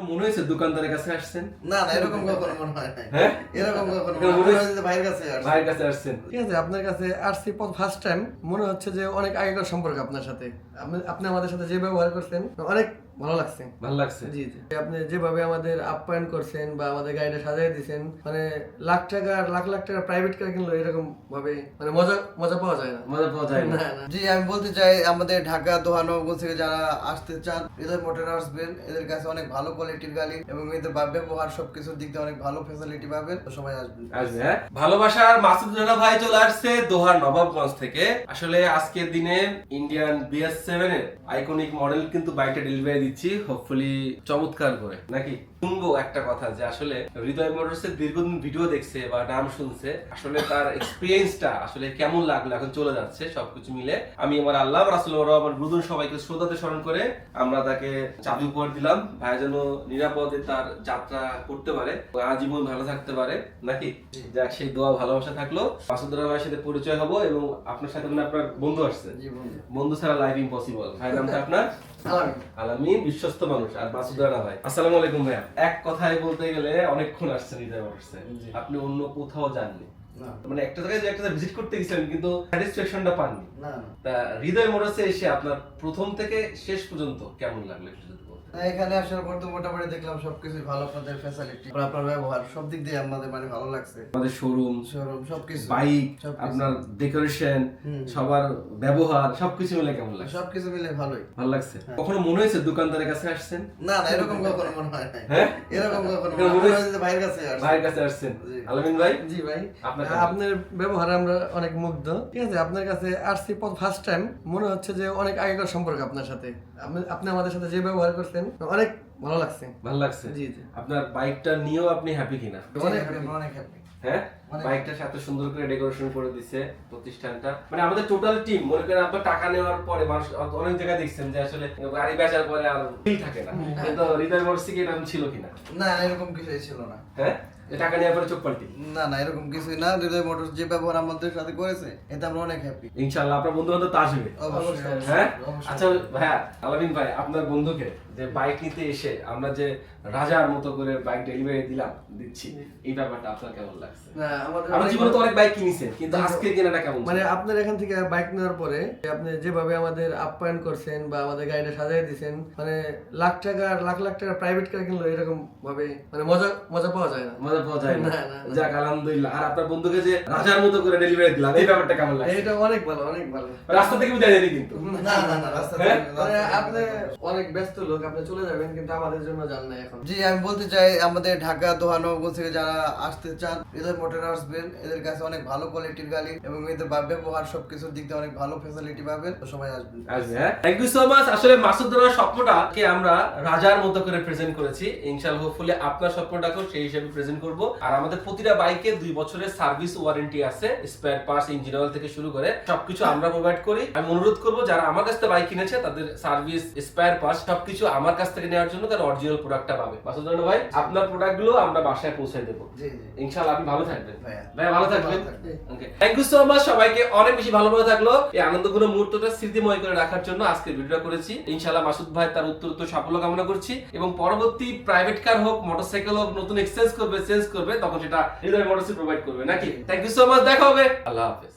মনে হয়েছে দোকানদারের কাছে আসছেন? না না, এরকম কখনো মনে হয় নাই। হ্যাঁ? এরকম কখনো এটা মনে মনে হয় যে ভাইয়ের কাছে আসছে। ভাইয়ের কাছে আসছেন। ঠিক আছে, আপনার কাছে আসছি ফার্স্ট টাইম। মনে হচ্ছে যে অনেক আগেকার সম্পর্ক আপনার সাথে। আপনি আমাদের সাথে যে ব্যবহার করছেন অনেক ভালো লাগছে। ভালো লাগছে? জি জি। আপনি যেভাবে আমাদের আপ্যায়ন করছেন বা আমাদের গাড়িটা সাজিয়ে দিয়েছেন, মানে লাখ টাকার প্রাইভেট কার কিনলো এরকম ভাবে মানে মজা পাওয়া যায় না। মজা পাওয়া যায় না। না না। জি, আমি বলতে চাই আমাদের ঢাকা দোহা নবগঞ্জ থেকে যারা আসতে চান, হৃদয় মোটর আসবেন। এদের কাছে অনেক ভালো কোয়ালিটির গাড়ি এবং এদের ব্যবহার সবকিছুর দিক দিয়ে অনেক ভালো ফ্যাসিলিটি পাবেন। তো সবাই আসবেন। আসবে, হ্যাঁ। ভালোবাসার মাসুদ রানা ভাই চলে আসছে দোহার নবাবগঞ্জ থেকে। আসলে আজকের দিনে ইন্ডিয়ান BS7 এর আইকনিক মডেল কিন্তু বাইকটা ডেলিভারি দিচ্ছি, হোপফুলি চমৎকার করে নাকি। শুনবো একটা কথা যে আসলে হৃদয় মোটরস এর দীর্ঘদিন ভিডিও দেখছে বা নাম শুনছে, আসলে তার এক্সপেরিয়েন্সটা আসলে কেমন লাগলো এখন চলে যাচ্ছে সবকিছু মিলে। আমি আমার আল্লাহ রাসূল আমার গুরুজন সবাইকে শ্রদ্ধাতে স্মরণ করে আমরা তাকে চাবি উপহার দিলাম। ভাই যেন নিরাপদে তার যাত্রা করতে পারে, আজীবন ভালো থাকতে পারে নাকি। যাক, সেই দোয়া ভালোবাসা থাকলো। মাসুদ রানা ভাইয়ের সাথে পরিচয় হবো এবং আপনার সাথে মানে আপনার বন্ধু আসছে। জি বন্ধু। বন্ধু ছাড়া লাইফ ইম্পসিবল। ভাই নামটা আপনার? আলামিন। আলামিন, বিশ্বস্ত মানুষ। আর মাসুদ রানা ভাই, আসসালামু আলাইকুম ভাইয়া। এক কথায় বলতে গেলে অনেকক্ষণ আসছেন হৃদয় মোটরসে, আপনি অন্য কোথাও যাননি। না মানে একটা জায়গায় ভিজিট করতে গেছিলেন কিন্তু স্যাটিসফ্যাকশনটা পাননি। না না। তা হৃদয় মোটরসে এসে আপনার প্রথম থেকে শেষ পর্যন্ত কেমন লাগলো একটু যদি বলতেন? না, এখানে আসার পর তো মোটামুটি দেখলাম সবকিছু ভালো, আপনাদের ফ্যাসিলিটি, আপনার ব্যবহার সব দিক দিয়ে আমাদের মানে ভালো লাগছে। আমাদের শোরুম, সবকিছু, বাইক, সবকিছু। আপনার ডেকোরেশন, সবার ব্যবহার সবকিছু মিলে কেমন লাগছে? সবকিছু মিলে ভালোই। ভালো লাগছে? কখনো মনে হয়েছে দোকানদারের কাছে আসছেন? না না, এরকম কখনো মনে হয় নাই। হ্যাঁ? এরকম কখনো এটা মনে হয় যে ভাইয়ের কাছে আসছে। ভাইয়ের কাছে আসছেন। জি। আলামিন ভাই, জি ভাই, আপনার কেমন? আপনার ব্যবহারে আমরা অনেক মুগ্ধ। ঠিক আছে, আপনার কাছে আসছি ফার্স্ট টাইম। মনে হচ্ছে যে অনেক আগেকার সম্পর্ক আপনার সাথে। আপনি আমাদের সাথে যে ব্যবহার করছেন অনেক ভালো লাগছে। ভালো লাগছে? জি জি। আপনার বাইকটা নিয়েও আপনি হ্যাপি কিনা? অনেক happy, অনেক happy। হ্যাঁ, অনেক। বাইকটার সাথে সুন্দর করে ডেকোরেশন করে দিছে প্রতিষ্ঠানটা। মানে আমাদের টোটাল টিম, মনে করেন আপনার টাকা নেওয়ার পরে মানুষ অনেক জায়গায় দেখছেন যে আসলে গাড়ি বেচার পরে আর ফিল থাকে না, কিন্তু হৃদয় মোটরসে কি এরকম ছিল কিনা? না না, এরকম কিছুই ছিল না। হ্যাঁ, যে টাকা নেওয়ার পরে চোখ পাল্টি। না না, এরকম কিছুই না। হৃদয় মোটরস যে ব্যবহার আমাদের সাথে করেছে, এতে আমরা অনেক হ্যাপি। ইনশাআল্লাহ আপনার বন্ধু বান্ধব তো আসবে। অবশ্যই। হ্যাঁ, অবশ্যই। আচ্ছা ভাইয়া, আলামিন ভাই, আপনার বন্ধুকে যে বাইক নিতে এসে আমরা যে রাজার মতো করে বাইক ডেলিভারি দিচ্ছি, এই ব্যাপারটা আপনার কেমন লাগছে? না, আমাদের আমার জীবনে তো অনেক বাইক কিনেছেন, কিন্তু আজকে কেনাটা কেমন? মানে আপনার এখান থেকে বাইক নেওয়ার পরে আপনি যেভাবে আমাদের আপ্যায়ন করছেন বা আমাদের গাড়িটা সাজিয়ে দিয়েছেন, মানে লাখ টাকার প্রাইভেট কার কিনলো এরকম ভাবে মানে মজা পাওয়া যায় না। মজা পাওয়া যায় না। না, না, না। যাক, আলহামদুলিল্লাহ। আর আপনার বন্ধুকে যে রাজার মতো করে ডেলিভারি দিলাম, এই ব্যাপারটা কেমন লাগছে? এটা অনেক ভালো, অনেক ভালো। রাস্তা থেকে বিদায় দেয়নি কিন্তু। না না না, রাস্তা হ্যাঁ? মানে আপনি অনেক ব্যস্ত লোক, আপনি চলে যাবেন, কিন্তু আমাদের জন্য যান না এখন। জি, আমি বলতে চাই আমাদের ঢাকা দোহা নবগঞ্জ থেকে যারা আসতে চান, হৃদয় মোটর আসবেন। এদের কাছে অনেক ভালো কোয়ালিটির গাড়ি এবং এদের ব্যবহার সবকিছুর দিক দিয়ে অনেক ভালো ফ্যাসিলিটি পাবেন। তো সবাই আসবেন। আসবে, হ্যাঁ। Thank you so much. আসলে মাসুদ রানার স্বপ্নটাকে আমরা রাজার মতো করে প্রেজেন্ট করেছি। ইনশাআল্লাহ হোপফুলি আপনার স্বপ্নটাকেও সেই হিসেবে প্রেজেন্ট করব। আর আমাদের প্রতিটা বাইকে 2 বছরের সার্ভিস ওয়ারেন্টি আছে, স্পেয়ার পার্টস, ইঞ্জিন অয়েল থেকে শুরু করে সবকিছু আমরা প্রোভাইড করি। আমি অনুরোধ করব যারা আমার কাছ থেকে বাইক কিনেছে তাদের সার্ভিস, স্পেয়ার পার্টস সবকিছু আমার কাছ থেকে নেওয়ার জন্য, তার অরিজিনাল প্রোডাক্টটা পাবে। মাসুদ রানা ভাই, আপনার প্রোডাক্টগুলো আমরা বাসায় পৌঁছে দেব। জি জি। ইনশাআল্লাহ আপনি ভালো থাকবেন। ভাইয়া। ভাই ভালো থাকবেন। ভালো থাকবেন। ওকে, থ্যাংক ইউ সো মাচ। সবাইকে অনেক বেশি ভালোভাবে থাকলো। এই আনন্দপূর্ণ মুহূর্তটা স্মৃতিময় করে রাখার জন্য আজকে ভিডিওটা করেছি। ইনশাআল্লাহ মাসুদ ভাই তার উত্তরোত্তর সাফল্য কামনা করছি এবং পরবর্তী প্রাইভেট কার হোক, মোটরসাইকেল হোক, নতুন এক্সচেঞ্জ করবে, চেঞ্জ করবে, তখন সেটা হৃদয় মোটরসে প্রোভাইড করবে নাকি। Thank you so much. দেখা হবে। আল্লাহ হাফেজ।